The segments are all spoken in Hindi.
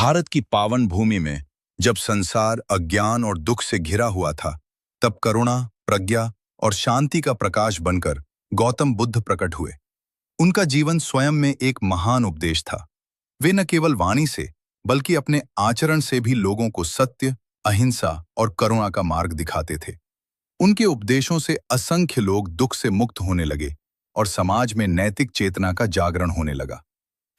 भारत की पावन भूमि में जब संसार अज्ञान और दुख से घिरा हुआ था, तब करुणा, प्रज्ञा और शांति का प्रकाश बनकर गौतम बुद्ध प्रकट हुए। उनका जीवन स्वयं में एक महान उपदेश था। वे न केवल वाणी से, बल्कि अपने आचरण से भी लोगों को सत्य, अहिंसा और करुणा का मार्ग दिखाते थे। उनके उपदेशों से असंख्य लोग दुख से मुक्त होने लगे और समाज में नैतिक चेतना का जागरण होने लगा।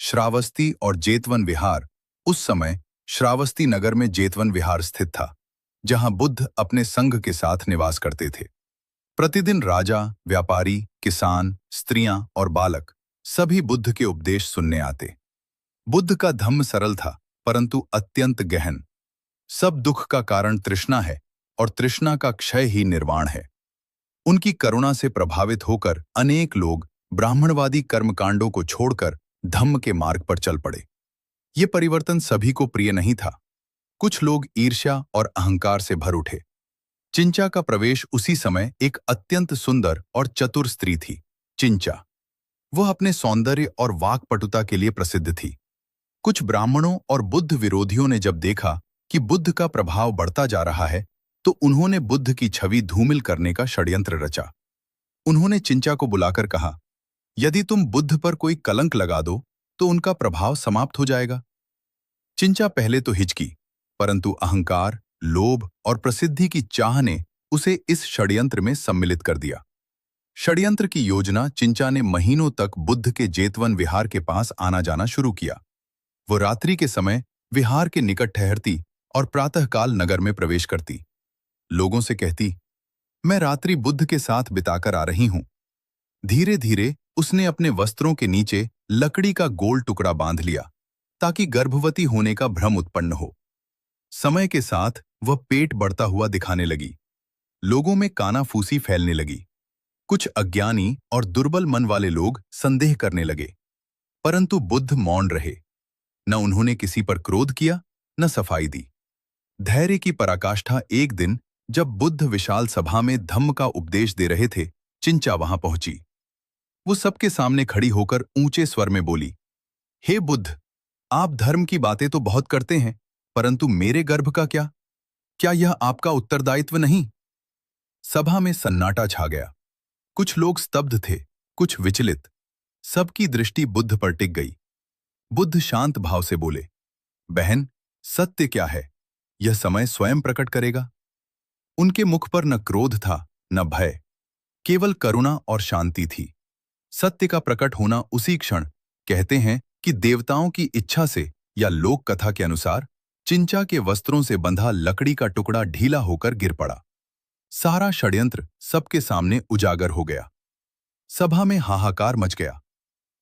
श्रावस्ती और जेतवन विहार। उस समय श्रावस्ती नगर में जेतवन विहार स्थित था, जहां बुद्ध अपने संघ के साथ निवास करते थे। प्रतिदिन राजा, व्यापारी, किसान, स्त्रियां और बालक सभी बुद्ध के उपदेश सुनने आते। बुद्ध का धम्म सरल था, परंतु अत्यंत गहन। सब दुख का कारण तृष्णा है और तृष्णा का क्षय ही निर्वाण है। उनकी करुणा से प्रभावित होकर अनेक लोग ब्राह्मणवादी कर्मकांडों को छोड़कर धम्म के मार्ग पर चल पड़े। ये परिवर्तन सभी को प्रिय नहीं था। कुछ लोग ईर्ष्या और अहंकार से भर उठे। चिंचा का प्रवेश उसी समय एक अत्यंत सुंदर और चतुर स्त्री थी। चिंचा, वह अपने सौंदर्य और वाक्पटुता के लिए प्रसिद्ध थी। कुछ ब्राह्मणों और बुद्ध विरोधियों ने जब देखा कि बुद्ध का प्रभाव बढ़ता जा रहा है, तो उन्होंने बुद्ध की छवि धूमिल करने का षड्यंत्र रचा। उन्होंने चिंचा को बुलाकर कहा, यदि तुम बुद्ध पर कोई कलंक लगा दो तो उनका प्रभाव समाप्त हो जाएगा। चिंचा पहले तो हिचकी, परंतु अहंकार, लोभ और प्रसिद्धि की चाह ने उसे इस षड्यंत्र में सम्मिलित कर दिया। षड्यंत्र की योजना चिंचा ने महीनों तक बुद्ध के जेतवन विहार के पास आना जाना शुरू किया। वो रात्रि के समय विहार के निकट ठहरती और प्रातःकाल नगर में प्रवेश करती। लोगों से कहती, मैं रात्रि बुद्ध के साथ बिताकर आ रही हूं। धीरे धीरे उसने अपने वस्त्रों के नीचे लकड़ी का गोल टुकड़ा बांध लिया, ताकि गर्भवती होने का भ्रम उत्पन्न हो। समय के साथ वह पेट बढ़ता हुआ दिखाने लगी। लोगों में कानाफूसी फैलने लगी। कुछ अज्ञानी और दुर्बल मन वाले लोग संदेह करने लगे, परंतु बुद्ध मौन रहे। न उन्होंने किसी पर क्रोध किया, न सफाई दी। धैर्य की पराकाष्ठा एक दिन जब बुद्ध विशाल सभा में धम्म का उपदेश दे रहे थे, चिंचा वहां पहुंची। वो सबके सामने खड़ी होकर ऊंचे स्वर में बोली, हे बुद्ध, आप धर्म की बातें तो बहुत करते हैं, परंतु मेरे गर्भ का क्या? क्या यह आपका उत्तरदायित्व नहीं? सभा में सन्नाटा छा गया। कुछ लोग स्तब्ध थे, कुछ विचलित। सबकी दृष्टि बुद्ध पर टिक गई। बुद्ध शांत भाव से बोले, बहन, सत्य क्या है, यह समय स्वयं प्रकट करेगा। उनके मुख पर न क्रोध था, न भय, केवल करुणा और शांति थी। सत्य का प्रकट होना उसी क्षण, कहते हैं कि देवताओं की इच्छा से या लोक कथा के अनुसार चिंचा के वस्त्रों से बंधा लकड़ी का टुकड़ा ढीला होकर गिर पड़ा। सारा षड्यंत्र सबके सामने उजागर हो गया। सभा में हाहाकार मच गया।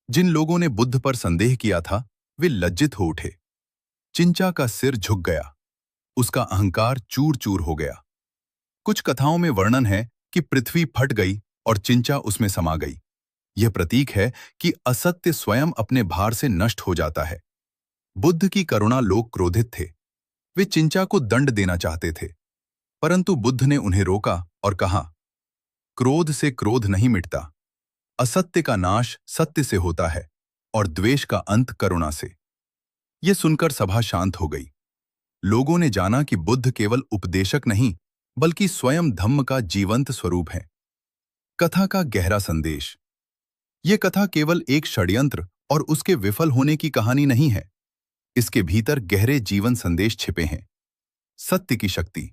जिन लोगों ने बुद्ध पर संदेह किया था, वे लज्जित हो उठे। चिंचा का सिर झुक गया। उसका अहंकार चूर चूर हो गया। कुछ कथाओं में वर्णन है कि पृथ्वी फट गई और चिंचा उसमें समा गई। यह प्रतीक है कि असत्य स्वयं अपने भार से नष्ट हो जाता है। बुद्ध की करुणा लोग क्रोधित थे। वे चिंचा को दंड देना चाहते थे, परंतु बुद्ध ने उन्हें रोका और कहा, क्रोध से क्रोध नहीं मिटता। असत्य का नाश सत्य से होता है और द्वेष का अंत करुणा से। यह सुनकर सभा शांत हो गई। लोगों ने जाना कि बुद्ध केवल उपदेशक नहीं, बल्कि स्वयं धम्म का जीवंत स्वरूप है। कथा का गहरा संदेश। यह कथा केवल एक षड्यंत्र और उसके विफल होने की कहानी नहीं है। इसके भीतर गहरे जीवन संदेश छिपे हैं। सत्य की शक्ति।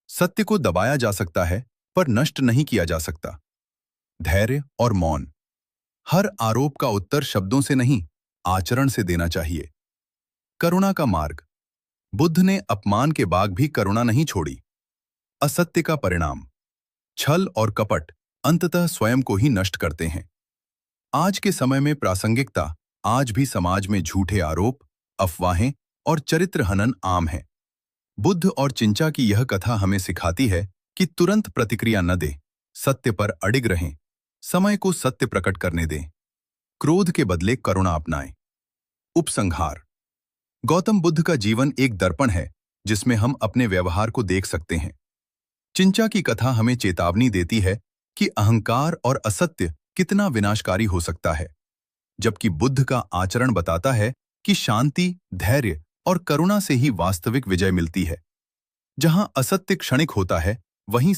सत्य को दबाया जा सकता है, पर नष्ट नहीं किया जा सकता। धैर्य और मौन। हर आरोप का उत्तर शब्दों से नहीं, आचरण से देना चाहिए। करुणा का मार्ग। बुद्ध ने अपमान के बाद भी करुणा नहीं छोड़ी। असत्य का परिणाम। छल और कपट अंततः स्वयं को ही नष्ट करते हैं। आज के समय में प्रासंगिकता। आज भी समाज में झूठे आरोप, अफवाहें और चरित्र हनन आम है। बुद्ध और चिंचा की यह कथा हमें सिखाती है कि तुरंत प्रतिक्रिया न दें, सत्य पर अडिग रहें, समय को सत्य प्रकट करने दें, क्रोध के बदले करुणा अपनाएं। उपसंहार। गौतम बुद्ध का जीवन एक दर्पण है, जिसमें हम अपने व्यवहार को देख सकते हैं। चिंचा की कथा हमें चेतावनी देती है कि अहंकार और असत्य कितना विनाशकारी हो सकता है, जबकि बुद्ध का आचरण बताता है कि शांति, धैर्य और करुणा से ही वास्तविक विजय मिलती है। जहां असत्य क्षणिक होता है, वहीं